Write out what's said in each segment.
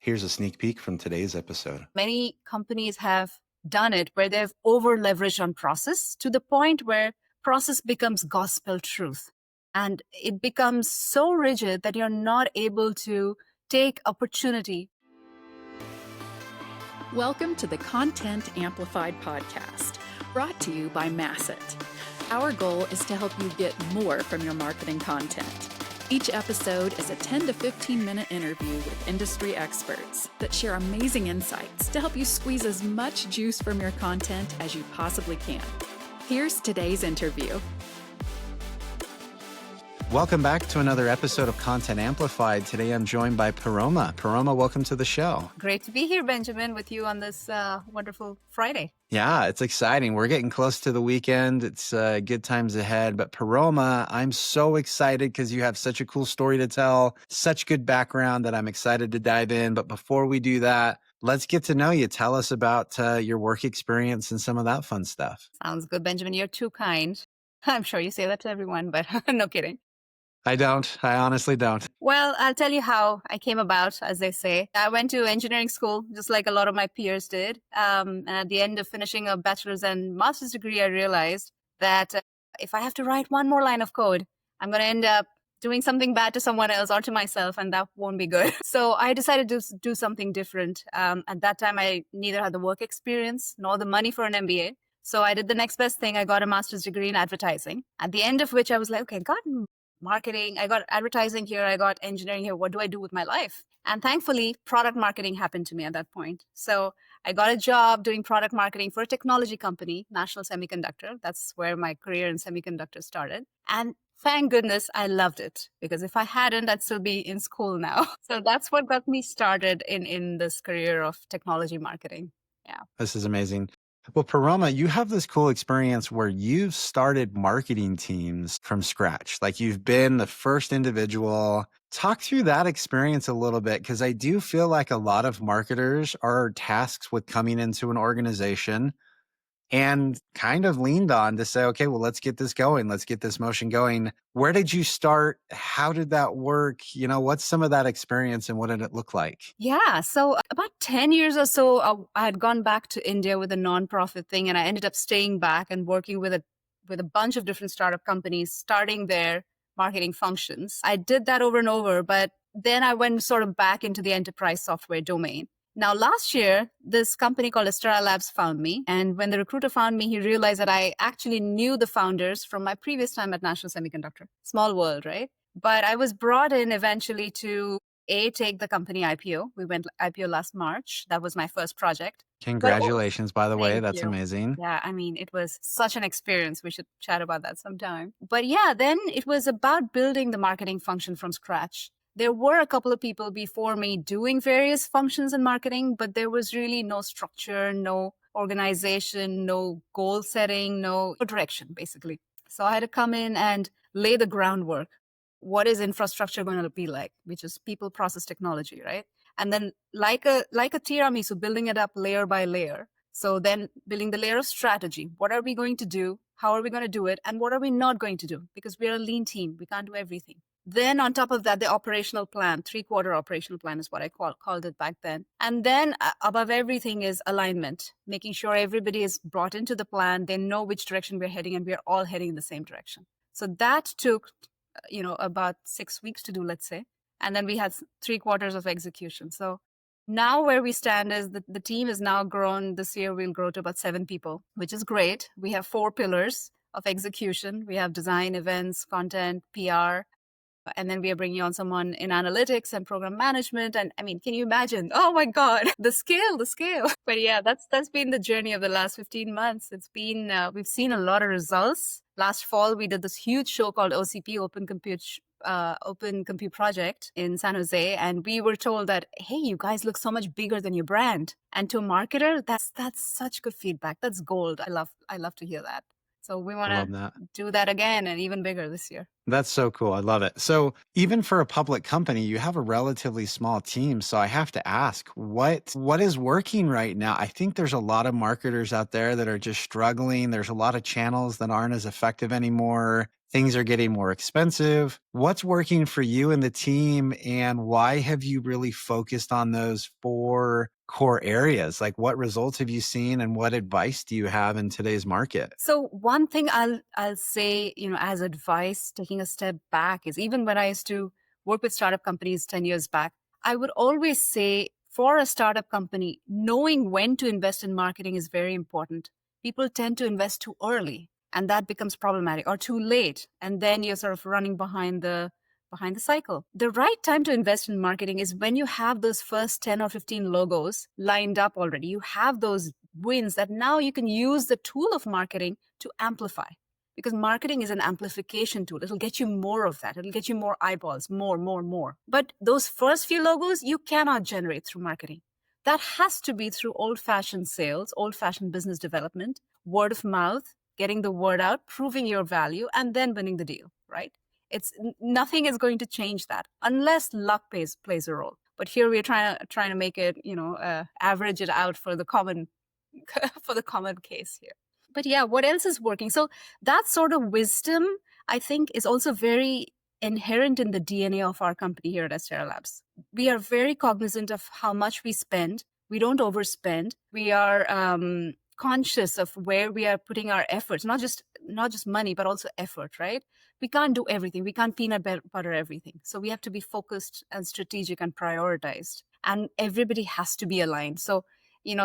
Here's a sneak peek from today's episode. Many companies have done it where they've over leveraged on process to the point where process becomes gospel truth. And it becomes so rigid that you're not able to take opportunity. Welcome to the Content Amplified podcast, brought to you by Masset. Our goal is to help you get more from your marketing content. Each episode is a 10 to 15 minute interview with industry experts that share amazing insights to help you squeeze as much juice from your content as you possibly can. Here's today's interview. Welcome back to another episode of Content Amplified. Today I'm joined by Paroma. Paroma, welcome to the show. Great to be here, Benjamin, with you on this wonderful Friday. Yeah, it's exciting. We're getting close to the weekend. It's good times ahead. But Paroma, I'm so excited because you have such a cool story to tell, such good background that I'm excited to dive in. But before we do that, let's get to know you. Tell us about your work experience and some of that fun stuff. Sounds good, Benjamin. You're too kind. I'm sure you say that to everyone, but no kidding. I don't. I honestly don't. Well, I'll tell you how I came about, as they say. I went to engineering school, just like a lot of my peers did. And at the end of finishing a bachelor's and master's degree, I realized that if I have to write one more line of code, I'm going to end up doing something bad to someone else or to myself, and that won't be good. So I decided to do something different. At that time, I neither had the work experience nor the money for an MBA. So I did the next best thing. I got a master's degree in advertising, at the end of which I was like, okay, got marketing, I got advertising here, I got engineering here. What do I do with my life? And thankfully, product marketing happened to me at that point. So I got a job doing product marketing for a technology company, National Semiconductor. That's where my career in semiconductors started. And thank goodness I loved it, because if I hadn't, I'd still be in school now. So that's what got me started in this career of technology marketing. Yeah. This is amazing. Well, Paroma, you have this cool experience where you've started marketing teams from scratch. Like you've been the first individual. Talk through that experience a little bit, because I do feel like a lot of marketers are tasked with coming into an organization and kind of leaned on to say, okay, well, let's get this going. Let's get this motion going. Where did you start? How did that work? You know, what's some of that experience and what did it look like? Yeah. So about 10 years or so, I had gone back to India with a nonprofit thing, and I ended up staying back and working with a bunch of different startup companies, starting their marketing functions. I did that over and over, but then I went sort of back into the enterprise software domain. Now, last year, this company called Astera Labs found me. And when the recruiter found me, he realized that I actually knew the founders from my previous time at National Semiconductor. Small world, right? But I was brought in eventually to take the company IPO. We went IPO last March. That was my first project. Congratulations, by the way. Thank That's you. amazing. Yeah, I mean, it was such an experience. We should chat about that sometime. But yeah, then it was about building the marketing function from scratch. There were a couple of people before me doing various functions in marketing, but there was really no structure, no organization, no goal setting, no direction, basically. So I had to come in and lay the groundwork. What is infrastructure going to be like? Which is people, process, technology, right? And then like a tiramisu, building it up layer by layer. So then building the layer of strategy. What are we going to do? How are we going to do it? And what are we not going to do? Because we're a lean team. We can't do everything. Then on top of that, the operational plan, 3-quarter operational plan is what I called it back then. And then above everything is alignment, making sure everybody is brought into the plan. They know which direction we're heading, and we're all heading in the same direction. So that took, about 6 weeks to do, let's say. And then we had 3 quarters of execution. So now where we stand is the team is now grown. This year we'll grow to about 7 people, which is great. We have 4 pillars of execution. We have design, events, content, PR. And then we are bringing on someone in analytics and program management. And I mean, can you imagine? Oh my God, the scale. But yeah, that's been the journey of the last 15 months. It's been, we've seen a lot of results. Last fall, we did this huge show called OCP, Open Compute Project in San Jose. And we were told that, hey, you guys look so much bigger than your brand. And to a marketer, that's such good feedback. That's gold. I love to hear that. So we want to do that again and even bigger this year. That's so cool. I love it. So even for a public company, you have a relatively small team. So I have to ask, what is working right now? I think there's a lot of marketers out there that are just struggling. There's a lot of channels that aren't as effective anymore. things are getting more expensive. What's working for you and the team, and why have you really focused on those four core areas? Like, what results have you seen, and what advice do you have in today's market? So one thing I'll say, as advice, taking a step back, is even when I used to work with startup companies 10 years back, I would always say for a startup company, knowing when to invest in marketing is very important. People tend to invest too early, and that becomes problematic, or too late, and then you're sort of running behind the cycle. The right time to invest in marketing is when you have those first 10 or 15 logos lined up already. You have those wins that now you can use the tool of marketing to amplify, because marketing is an amplification tool. It'll get you more of that. It'll get you more eyeballs, more. But those first few logos you cannot generate through marketing. That has to be through old-fashioned sales, old-fashioned business development, word of mouth, getting the word out, proving your value, and then winning the deal, right? Nothing is going to change that unless luck plays a role. But here we're trying to make it, average it out for the common for the common case here. But yeah, what else is working? So that sort of wisdom, I think, is also very inherent in the DNA of our company here at Astera Labs. We are very cognizant of how much we spend. We don't overspend. We are conscious of where we are putting our efforts, not just money, but also effort, right? We can't do everything. We can't peanut butter everything. So we have to be focused and strategic and prioritized. And everybody has to be aligned. So,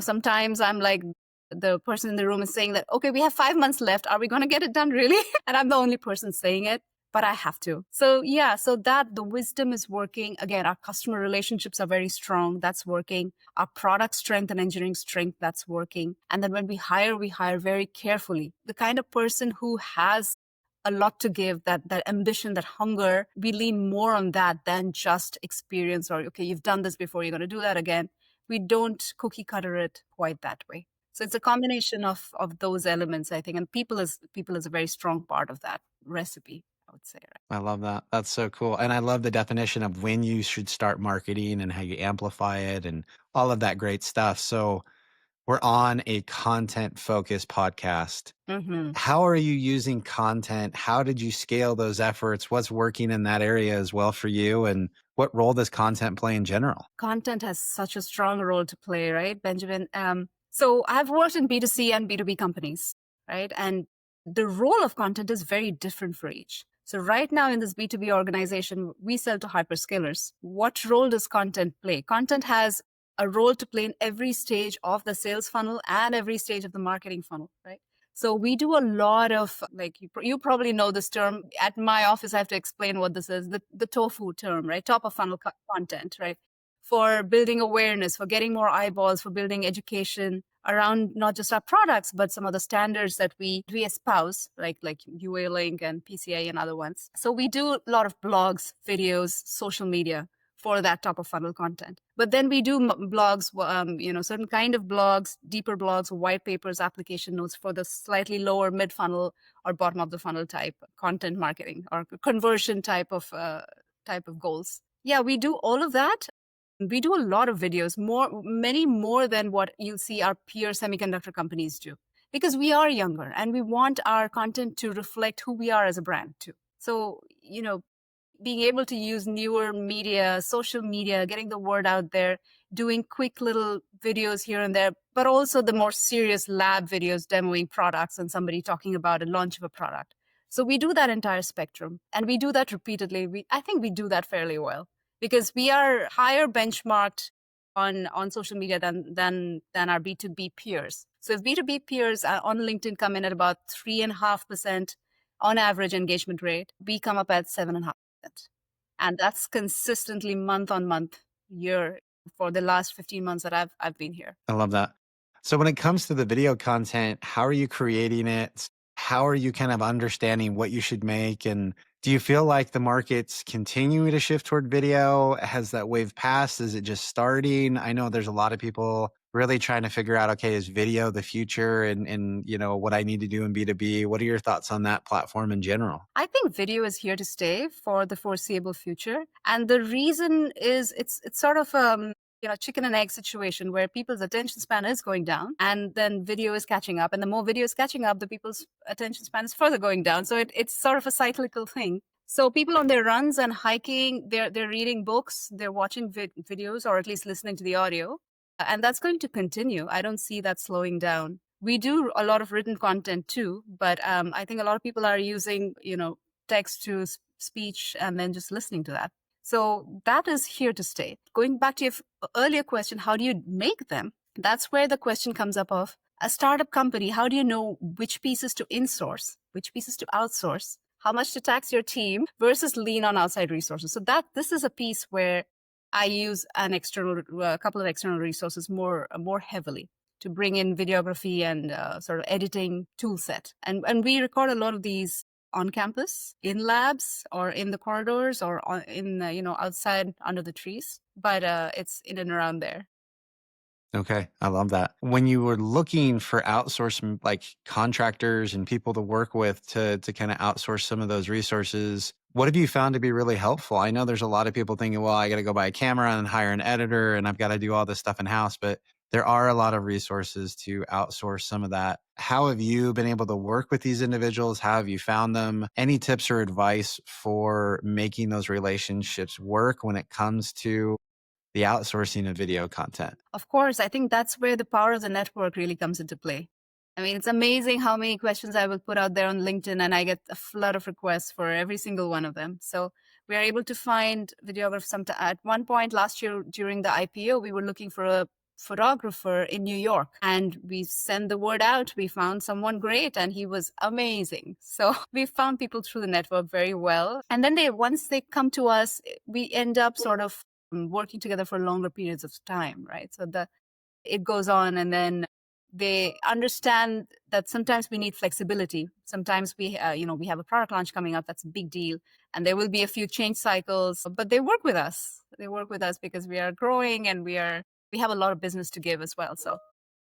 sometimes I'm like, the person in the room is saying that, okay, we have 5 months left. Are we going to get it done really? And I'm the only person saying it, but I have to. So yeah, so that the wisdom is working. Again, our customer relationships are very strong. That's working. Our product strength and engineering strength, that's working. And then when we hire very carefully. The kind of person who has a lot to give, that ambition, that hunger, we lean more on that than just experience, or, okay, you've done this before, you're going to do that again. We don't cookie cutter it quite that way. So it's a combination of those elements, I think, and people is a very strong part of that recipe, I would say. Right? I love that. That's so cool. And I love the definition of when you should start marketing and how you amplify it and all of that great stuff. So we're on a content focused podcast. Mm-hmm. How are you using content? How did you scale those efforts? What's working in that area as well for you? And what role does content play in general? Content has such a strong role to play, right, Benjamin? So I've worked in B2C and B2B companies, right? And the role of content is very different for each. So right now in this B2B organization, we sell to hyperscalers. What role does content play? Content has a role to play in every stage of the sales funnel and every stage of the marketing funnel, right? So we do a lot of, like, you probably know this term. At my office, I have to explain what this is, the TOFU term, right? Top of funnel content, right? For building awareness, for getting more eyeballs, for building education around not just our products, but some of the standards that we espouse, like UA Link and PCI and other ones. So we do a lot of blogs, videos, social media for that top of funnel content. But then we do blogs, certain kind of blogs, deeper blogs, white papers, application notes for the slightly lower mid funnel or bottom of the funnel type content marketing or conversion type of goals. Yeah, we do all of that. We do a lot of videos, many more than what you'll see our peer semiconductor companies do, because we are younger and we want our content to reflect who we are as a brand too. So, being able to use newer media, social media, getting the word out there, doing quick little videos here and there, but also the more serious lab videos demoing products and somebody talking about a launch of a product. So we do that entire spectrum, and we do that repeatedly. I think we do that fairly well, because we are higher benchmarked on social media than our B2B peers. So if B2B peers on LinkedIn come in at about 3.5% on average engagement rate, we come up at 7.5%. And that's consistently month on month, year, for the last 15 months that I've been here. I love that. So when it comes to the video content, how are you creating it? How are you kind of understanding what you should make? And do you feel like the market's continuing to shift toward video? Has that wave passed? Is it just starting? I know there's a lot of people really trying to figure out, okay, is video the future, and what I need to do in B2B? What are your thoughts on that platform in general? I think video is here to stay for the foreseeable future. And the reason is it's sort of chicken and egg situation where people's attention span is going down and then video is catching up. And the more video is catching up, the people's attention span is further going down. So it's sort of a cyclical thing. So people on their runs and hiking, they're reading books, they're watching videos, or at least listening to the audio. And that's going to continue. I don't see that slowing down. We do a lot of written content too, but I think a lot of people are using, text to speech and then just listening to that. So that is here to stay. Going back to your earlier question, how do you make them? That's where the question comes up of a startup company. How do you know which pieces to insource, which pieces to outsource, how much to tax your team versus lean on outside resources? So this is a piece where I use a couple of external resources more heavily to bring in videography and sort of editing tool set. And we record a lot of these on campus, in labs, or in the corridors, or outside under the trees. But it's in and around there. Okay, I love that. When you were looking for outsource like contractors and people to work with to kind of outsource some of those resources, what have you found to be really helpful? I know there's a lot of people thinking, well, I got to go buy a camera and hire an editor and I've got to do all this stuff in-house, but there are a lot of resources to outsource some of that. How have you been able to work with these individuals? How have you found them? Any tips or advice for making those relationships work when it comes to the outsourcing of video content? Of course, I think that's where the power of the network really comes into play. I mean, it's amazing how many questions I will put out there on LinkedIn and I get a flood of requests for every single one of them. So we are able to find videographers. At one point last year during the IPO, we were looking for a photographer in New York and we sent the word out. We found someone great and he was amazing. So we found people through the network very well. And then once they come to us, we end up sort of working together for longer periods of time, right? So it goes on, and then they understand that sometimes we need flexibility. Sometimes we have a product launch coming up. That's a big deal. And there will be a few change cycles, but they work with us. They work with us because we are growing and we have a lot of business to give as well. So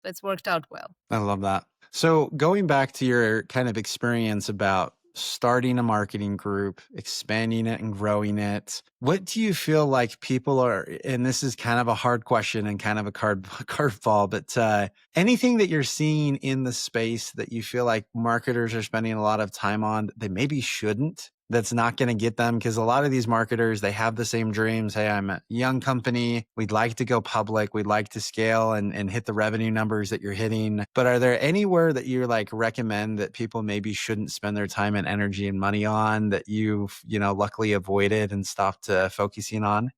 it's worked out well. I love that. So going back to your kind of experience about starting a marketing group, expanding it and growing it, what do you feel like people are, and this is kind of a hard question and kind of a curveball, but anything that you're seeing in the space that you feel like marketers are spending a lot of time on that they maybe shouldn't, that's not going to get them? Because a lot of these marketers, they have the same dreams. Hey, I'm a young company. We'd like to go public. We'd like to scale and hit the revenue numbers that you're hitting. But are there anywhere that you like recommend that people maybe shouldn't spend their time and energy and money on that you've, luckily avoided and stopped focusing on?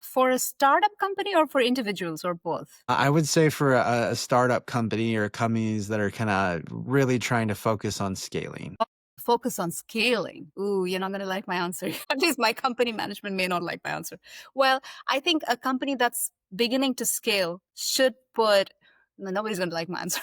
For a startup company or for individuals or both? I would say for a startup company or companies that are kind of really trying to focus on scaling. Focus on scaling. Ooh, you're not going to like my answer. At least my company management may not like my answer. Well, I think a company that's beginning to scale should nobody's going to like my answer,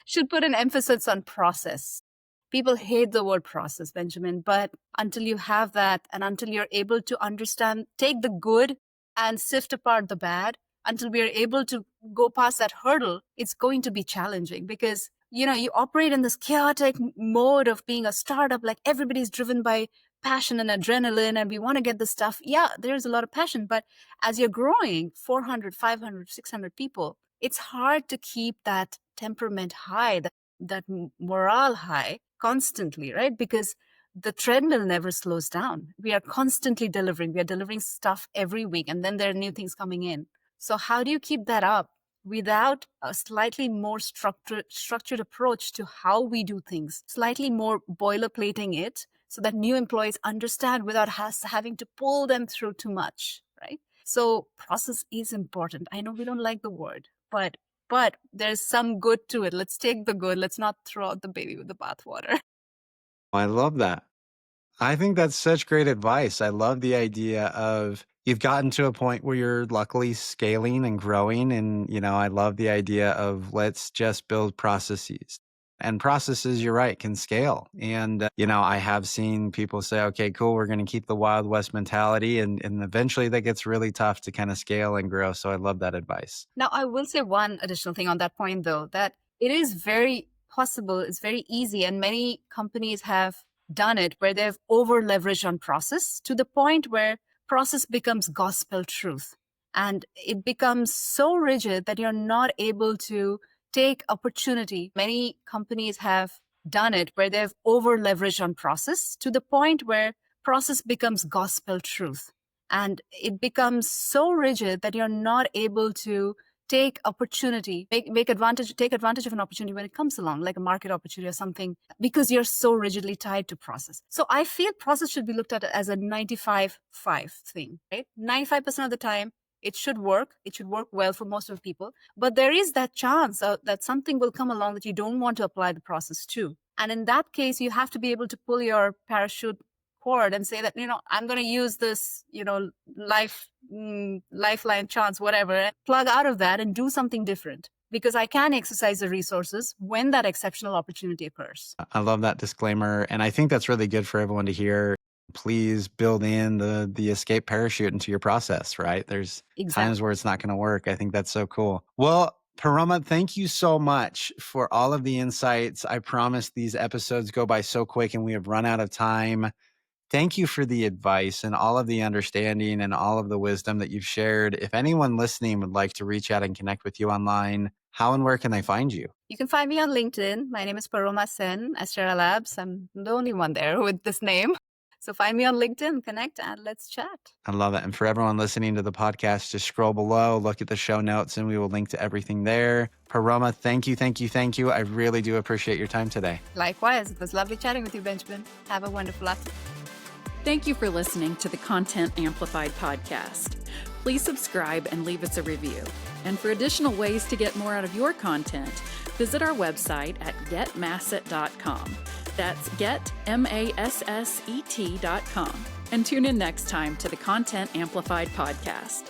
should put an emphasis on process. People hate the word process, Benjamin, but until you have that and until you're able to understand, take the good and sift apart the bad, until we are able to go past that hurdle, it's going to be challenging because you operate in this chaotic mode of being a startup, like everybody's driven by passion and adrenaline and we want to get the stuff. Yeah, there's a lot of passion, but as you're growing 400, 500, 600 people, it's hard to keep that temperament high, that morale high constantly, right? Because the treadmill never slows down. We are constantly delivering. We are delivering stuff every week and then there are new things coming in. So how do you keep that up without a slightly more structured approach to how we do things, slightly more boilerplating it so that new employees understand without us having to pull them through too much, right? So process is important. I know we don't like the word, but there's some good to it. Let's take the good. Let's not throw out the baby with the bathwater. I love that. I think that's such great advice. I love the idea of you've gotten to a point where you're luckily scaling and growing. And, I love the idea of let's just build processes. And processes, you're right, can scale. And, I have seen people say, okay, cool, we're going to keep the Wild West mentality. And eventually that gets really tough to kind of scale and grow. So I love that advice. Now, I will say one additional thing on that point, though, that it is very possible, it's very easy. And many companies have done it where they've over leveraged on process to the point where process becomes gospel truth. And it becomes so rigid that you're not able to take opportunity. Many companies have done it where they've over leveraged on process to the point where process becomes gospel truth. And it becomes so rigid that you're not able to take opportunity, take advantage of an opportunity when it comes along, like a market opportunity or something, because you're so rigidly tied to process. So I feel process should be looked at as a 95-5 thing, right? 95% of the time, it should work. It should work well for most of the people. But there is that chance that something will come along that you don't want to apply the process to. And in that case, you have to be able to pull your parachute cord and say that, I'm going to use this, lifeline chance, whatever, and plug out of that and do something different, because I can exercise the resources when that exceptional opportunity occurs. I love that disclaimer. And I think that's really good for everyone to hear. Please build in the escape parachute into your process, right? There's times where it's not going to work. I think that's so cool. Well, Paroma, thank you so much for all of the insights. I promise these episodes go by so quick and we have run out of time. Thank you for the advice and all of the understanding and all of the wisdom that you've shared. If anyone listening would like to reach out and connect with you online, how and where can they find you? You can find me on LinkedIn. My name is Paroma Sen, Astera Labs. I'm the only one there with this name. So find me on LinkedIn, connect, and let's chat. I love it. And for everyone listening to the podcast, just scroll below, look at the show notes, and we will link to everything there. Paroma, thank you. I really do appreciate your time today. Likewise. It was lovely chatting with you, Benjamin. Have a wonderful afternoon. Thank you for listening to the Content Amplified podcast. Please subscribe and leave us a review. And for additional ways to get more out of your content, visit our website at getmasset.com. That's getmasset.com. And tune in next time to the Content Amplified podcast.